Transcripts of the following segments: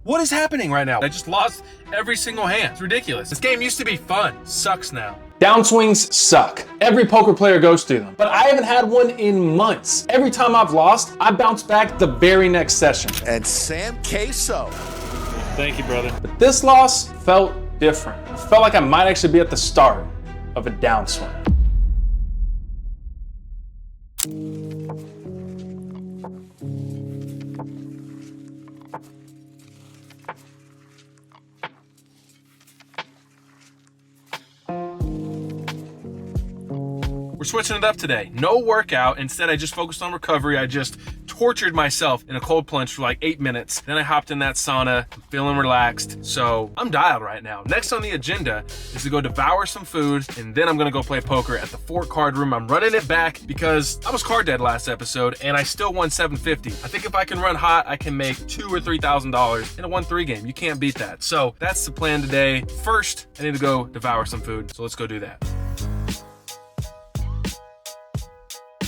What is happening right now? I just lost every single hand. It's ridiculous. This game used to be fun. Sucks now. Downswings suck. Every poker player goes through them, but I haven't had one in months. Every time I've lost, I bounce back the very next session. And Sam Queso. Thank you, brother. But this loss felt different. I felt like I might actually be at the start of a downswing. We're switching it up today. No workout. Instead, I just focused on recovery. I just tortured myself in a cold plunge for like 8 minutes. Then I hopped in that sauna, I'm feeling relaxed. So I'm dialed right now. Next on the agenda is to go devour some food, and then I'm gonna go play poker at the 4 card room. I'm running it back because I was card dead last episode and I still won $750. I think if I can run hot, I can make $2,000 or $3,000 in a 1-3 game. You can't beat that. So that's the plan today. First, I need to go devour some food. So let's go do that.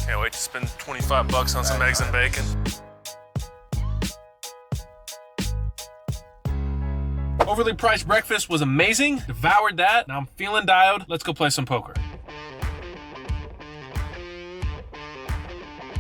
Can't wait to spend $25 on some eggs and bacon. Overly priced breakfast was amazing. Devoured that. Now I'm feeling dialed. Let's go play some poker.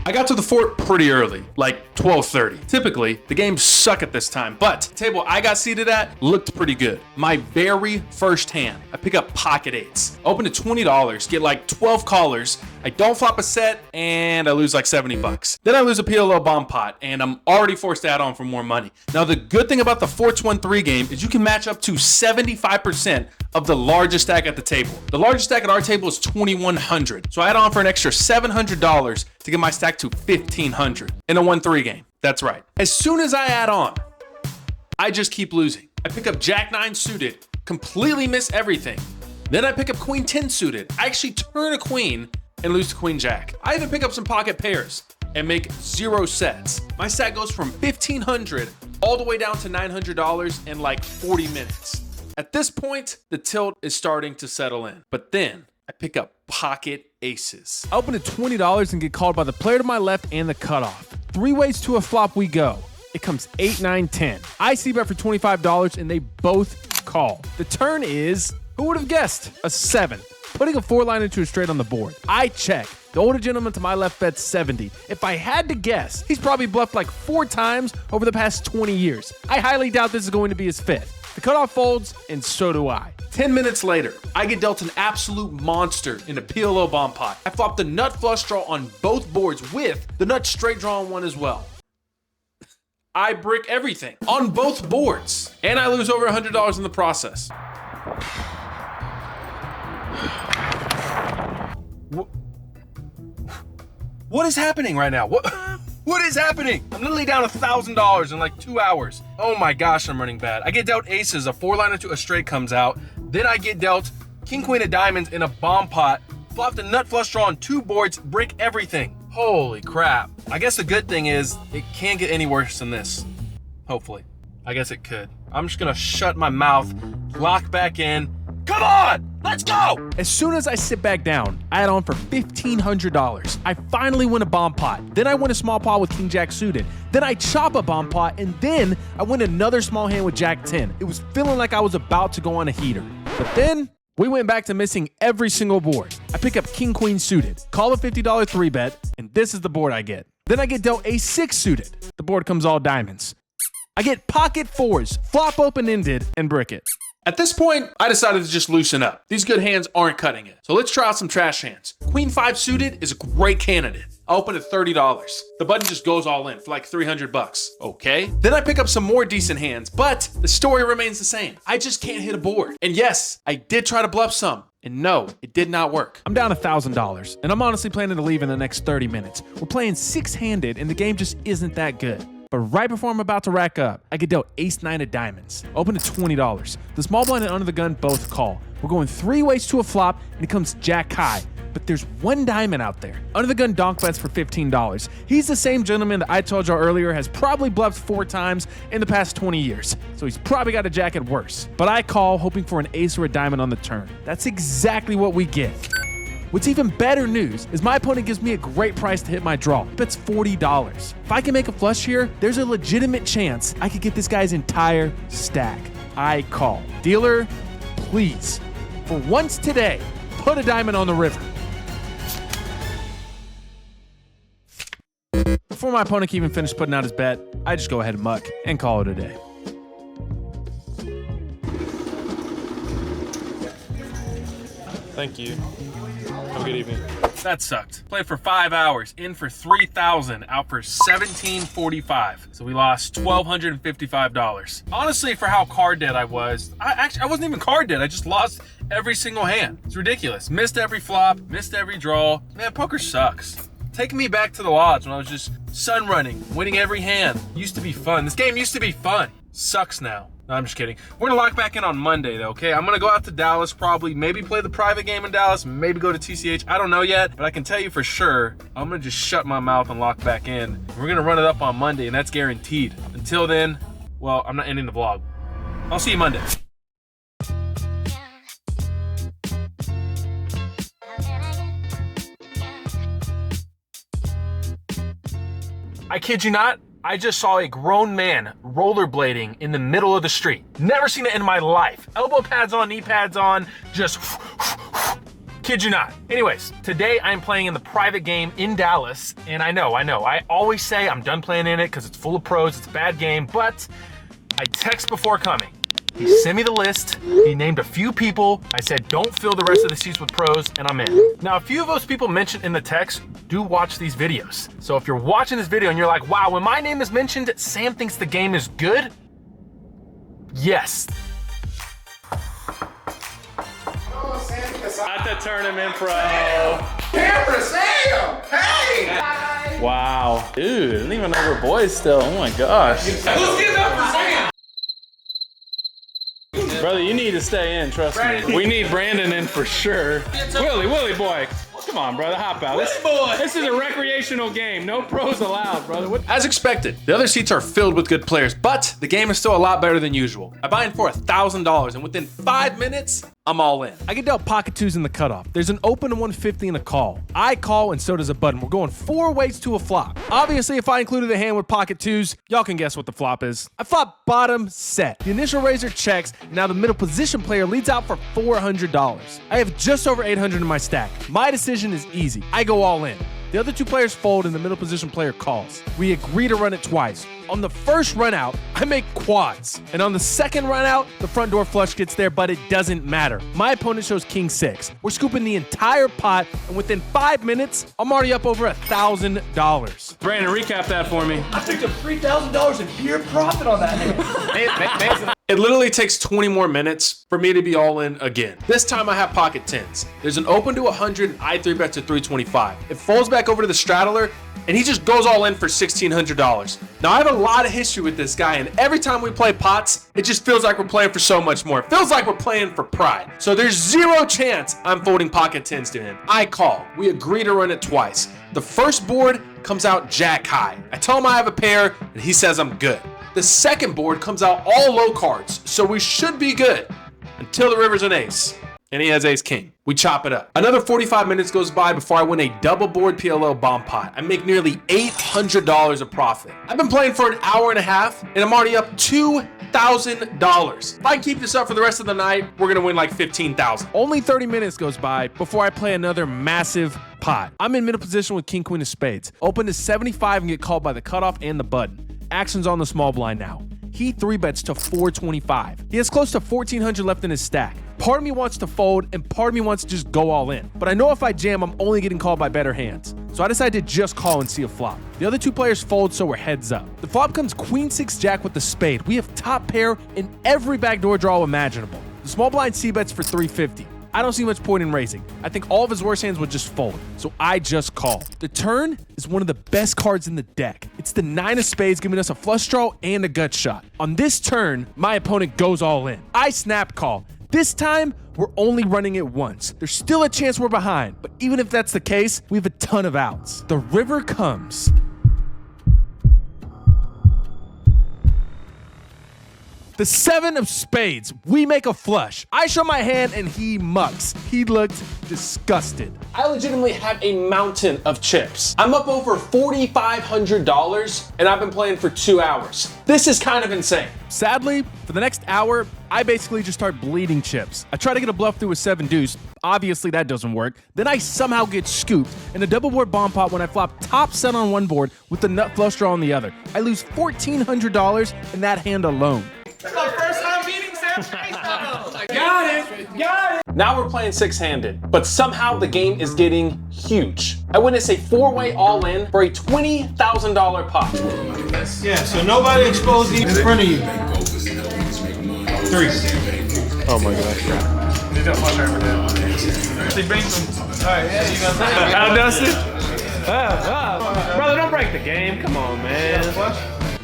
I got to the fort pretty early, like 12:30. Typically, the games suck at this time, but the table I got seated at looked pretty good. My very first hand, I pick up pocket eights. Open to $20, get like 12 callers. I don't flop a set, and I lose like $70. Then I lose a PLO bomb pot, and I'm already forced to add on for more money. Now, the good thing about the 4-1-3 game is you can match up to 75% of the largest stack at the table. The largest stack at our table is $2,100. So I add on for an extra $700 to get my stack to $1,500 in a 1-3 game. That's right. As soon as I add on, I just keep losing. I pick up Jack 9 suited, completely miss everything. Then I pick up Queen 10 suited. I actually turn a queen and lose to Queen Jack. I even pick up some pocket pairs and make 0 sets. My stack goes from $1,500 all the way down to $900 in like 40 minutes. At this point, the tilt is starting to settle in. But then I pick up pocket aces. I open at $20 and get called by the player to my left and the cutoff. 3 ways to a flop we go. It comes 8, 9, 10. I see bet for $25 and they both call. The turn is, who would have guessed? A 7. Putting a 4-line into a straight on the board. I check. The older gentleman to my left bets 70. If I had to guess, he's probably bluffed like 4 times over the past 20 years. I highly doubt this is going to be his 5th. The cutoff folds, and so do I. 10 minutes later, I get dealt an absolute monster in a PLO bomb pot. I flop the nut flush draw on both boards with the nut straight draw on one as well. I brick everything on both boards, and I lose over $100 in the process. What is happening right now? What is happening? I'm literally down $1,000 in like 2 hours. Oh my gosh, I'm running bad. I get dealt aces, a 4-liner to a straight comes out. Then I get dealt king, queen of diamonds in a bomb pot. Flop the nut flush draw on 2 boards, brick everything. Holy crap. I guess the good thing is it can't get any worse than this. Hopefully. I guess it could. I'm just gonna shut my mouth, lock back in. Come on, let's go! As soon as I sit back down, I add on for $1,500. I finally win a bomb pot. Then I win a small pot with King Jack suited. Then I chop a bomb pot, and then I win another small hand with Jack 10. It was feeling like I was about to go on a heater. But then we went back to missing every single board. I pick up King Queen suited, call a $50 3-bet, and this is the board I get. Then I get dealt A6 suited. The board comes all diamonds. I get pocket 4s, flop open-ended, and brick it. At this point, I decided to just loosen up. These good hands aren't cutting it. So let's try out some trash hands. Queen 5 suited is a great candidate. I open at $30. The button just goes all in for like $300. Okay. Then I pick up some more decent hands, but the story remains the same. I just can't hit a board. And yes, I did try to bluff some. And no, it did not work. I'm down $1,000, and I'm honestly planning to leave in the next 30 minutes. We're playing 6-handed, and the game just isn't that good. But right before I'm about to rack up, I get dealt ace 9 of diamonds. Open to $20. The small blind and under the gun both call. We're going 3 ways to a flop, and it comes jack high. But there's 1 diamond out there. Under the gun donk bets for $15. He's the same gentleman that I told y'all earlier has probably bluffed 4 times in the past 20 years. So he's probably got a jack at worse. But I call hoping for an ace or a diamond on the turn. That's exactly what we get. What's even better news is my opponent gives me a great price to hit my draw. That's $40. If I can make a flush here, there's a legitimate chance I could get this guy's entire stack. I call. Dealer, please, for once today, put a diamond on the river. Before my opponent can even finish putting out his bet, I just go ahead and muck and call it a day. Thank you. Have a good evening. That sucked. Played for 5 hours, in for 3,000, out for 1,745. So we lost $1,255. Honestly, for how card dead I was, I wasn't even card dead. I just lost every single hand. It's ridiculous. Missed every flop, missed every draw. Man, poker sucks. Taking me back to the lodge when I was just sun running, winning every hand. Used to be fun. This game used to be fun. Sucks now. No, I'm just kidding. We're gonna lock back in on Monday though, okay? I'm gonna go out to Dallas probably, maybe play the private game in Dallas, maybe go to TCH. I don't know yet, but I can tell you for sure, I'm gonna just shut my mouth and lock back in. We're gonna run it up on Monday, and that's guaranteed. Until then, well, I'm not ending the vlog. I'll see you Monday. I kid you not, I just saw a grown man rollerblading in the middle of the street. Never seen it in my life. Elbow pads on, knee pads on, just kid you not. Anyways, today I'm playing in the private game in Dallas, and I know, I always say I'm done playing in it because it's full of pros, it's a bad game, but I text before coming. He sent me the list, he named a few people, I said don't fill the rest of the seats with pros, and I'm in. Now, a few of those people mentioned in the text do watch these videos. So if you're watching this video and you're like, wow, when my name is mentioned, Sam thinks the game is good? Yes. Oh, Sam, At the tournament, bro. Camera, Sam! Hey! Wow. Dude, I didn't even know we're boys still. Oh my gosh. Who's getting up for Sam? Brother, you need to stay in, trust me. We need Brandon in for sure. Willie boy. Come on, brother, hop out. This is a recreational game. No pros allowed, brother. As expected, the other seats are filled with good players, but the game is still a lot better than usual. I buy in for $1,000, and within 5 minutes, I'm all in. I get dealt pocket twos in the cutoff. There's an open to 150 and a call. I call, and so does a button. We're going 4 ways to a flop. Obviously, if I included a hand with pocket twos, y'all can guess what the flop is. I flop bottom set. The initial raiser checks, and now the middle position player leads out for $400. I have just over 800 in my stack. My decision is easy. I go all in. The other 2 players fold and the middle position player calls. We agree to run it twice. On the first run out, I make quads. And on the second run out, the front door flush gets there, but it doesn't matter. My opponent shows king 6. We're scooping the entire pot, and within 5 minutes, I'm already up over $1,000. Brandon, recap that for me. I picked up $3,000 in pure profit on that hand. It literally takes 20 more minutes for me to be all in again. This time I have pocket 10s. There's an open to 100, and I 3-bet to 325. It folds back over to the straddler, and he just goes all in for $1,600. Now, I have a lot of history with this guy, and every time we play pots, it just feels like we're playing for so much more. It feels like we're playing for pride. So there's 0 chance I'm folding pocket 10s to him. I call. We agree to run it twice. The first board comes out jack high. I tell him I have a pair, and he says I'm good. The second board comes out all low cards, so we should be good until the river's an ace. And he has ace king. We chop it up. Another 45 minutes goes by before I win a double board PLO bomb pot. I make nearly $800 of profit. I've been playing for an hour and a half, and I'm already up $2,000. If I keep this up for the rest of the night, we're gonna win like $15,000. Only 30 minutes goes by before I play another massive pot. I'm in middle position with king queen of spades. Open to 75 and get called by the cutoff and the button. Action's on the small blind now. He 3-bets to 425. He has close to 1,400 left in his stack. Part of me wants to fold, and part of me wants to just go all in. But I know if I jam, I'm only getting called by better hands. So I decide to just call and see a flop. The other 2 players fold, so we're heads up. The flop comes queen 6 jack with the spade. We have top pair in every backdoor draw imaginable. The small blind c-bets for 350. I don't see much point in raising. I think all of his worst hands would just fold, so I just call. The turn is one of the best cards in the deck. It's the 9 of spades, giving us a flush draw and a gut shot. On this turn, my opponent goes all in. I snap call. This time, we're only running it once. There's still a chance we're behind, but even if that's the case, we have a ton of outs. The river comes. The 7 of spades. We make a flush. I show my hand and he mucks. He looked disgusted. I legitimately have a mountain of chips. I'm up over $4,500 and I've been playing for 2 hours. This is kind of insane. Sadly, for the next hour, I basically just start bleeding chips. I try to get a bluff through a 7 deuce. Obviously that doesn't work. Then I somehow get scooped in a double board bomb pot when I flop top set on one board with the nut flush draw on the other. I lose $1,400 in that hand alone. That's my first time beating Sam. Got it. Now we're playing 6-handed, but somehow the game is getting huge. I witnessed a 4-way all-in for a $20,000 pot. Yeah, so nobody exposed you in front of you. 3. Oh my gosh. He's got flush right over there. He banks him. Alright, yeah, you got that. How Dustin? Brother, don't break the game. Come on, man.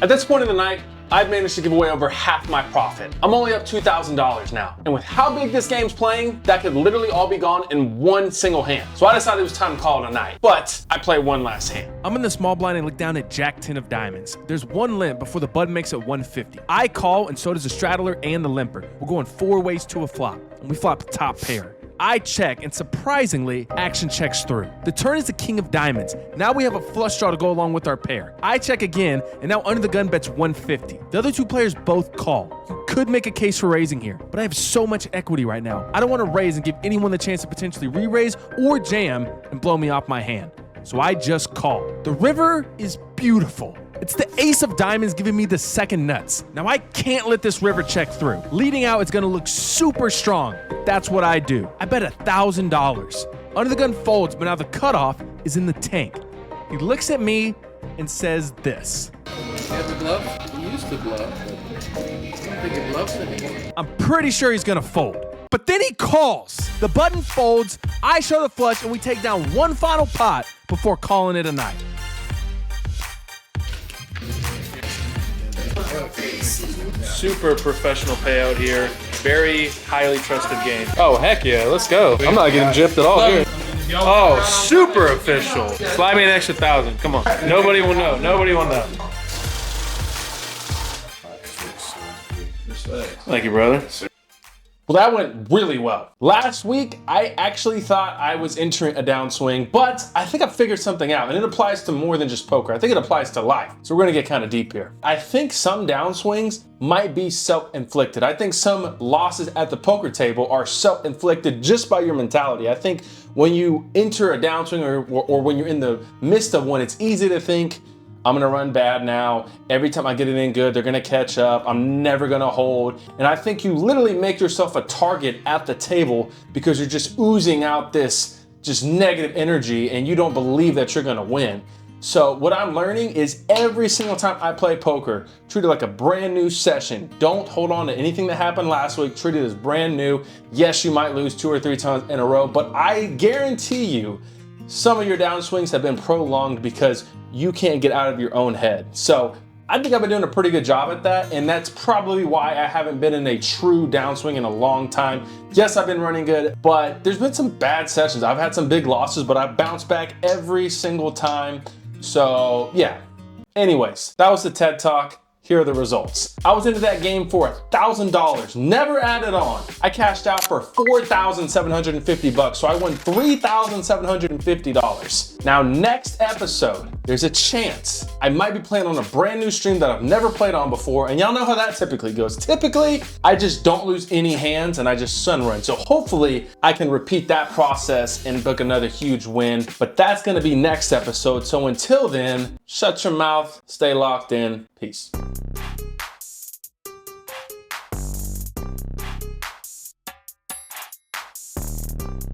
At this point in the night, I've managed to give away over half my profit. I'm only up $2,000 now. And with how big this game's playing, that could literally all be gone in one single hand. So I decided it was time to call it a night. But I play one last hand. I'm in the small blind and look down at Jack 10 of diamonds. There's one limp before the button makes it 150. I call and so does the straddler and the limper. We're going 4 ways to a flop. And we flop top pair. I check, and surprisingly, action checks through. The turn is the king of diamonds. Now we have a flush draw to go along with our pair. I check again, and now under the gun bets 150. The other 2 players both call. You could make a case for raising here, but I have so much equity right now. I don't want to raise and give anyone the chance to potentially re-raise or jam and blow me off my hand. So I just call. The river is beautiful. It's the ace of diamonds giving me the second nuts. Now I can't let this river check through. Leading out, it's gonna look super strong. That's what I do. I bet $1,000. Under the gun folds, but now the cutoff is in the tank. He looks at me and says this. You have the glove? You used the glove. I don't think it gloves anymore. I'm pretty sure he's gonna fold. But then he calls. The button folds, I show the flush, and we take down one final pot before calling it a night. Super professional payout here. Very highly trusted game. Oh, heck yeah. Let's go. I'm not getting gypped at all here. Oh, super official. Slide me an extra 1,000. Come on. Nobody will know. Nobody will know. Thank you, brother. Well, that went really well. Last week, I actually thought I was entering a downswing, but I think I figured something out, and it applies to more than just poker. I think it applies to life. So we're gonna get kind of deep here. I think some downswings might be self-inflicted. I think some losses at the poker table are self-inflicted just by your mentality. I think when you enter a downswing or when you're in the midst of one, it's easy to think, I'm gonna run bad now. Every time I get it in good, they're gonna catch up. I'm never gonna hold. And I think you literally make yourself a target at the table because you're just oozing out this just negative energy and you don't believe that you're gonna win. So what I'm learning is every single time I play poker, treat it like a brand new session. Don't hold on to anything that happened last week. Treat it as brand new. Yes, you might lose 2 or 3 times in a row, but I guarantee you some of your downswings have been prolonged because you can't get out of your own head. So I think I've been doing a pretty good job at that, and that's probably why I haven't been in a true downswing in a long time. Yes, I've been running good, but there's been some bad sessions. I've had some big losses, but I've bounced back every single time. So yeah, anyways, that was the TED Talk. Here are the results. I was into that game for $1,000, never added on. I cashed out for $4,750, so I won $3,750. Now, next episode, there's a chance I might be playing on a brand new stream that I've never played on before, and y'all know how that typically goes. Typically, I just don't lose any hands and I just sun run. So hopefully I can repeat that process and book another huge win, but that's gonna be next episode. So until then, shut your mouth, stay locked in, peace.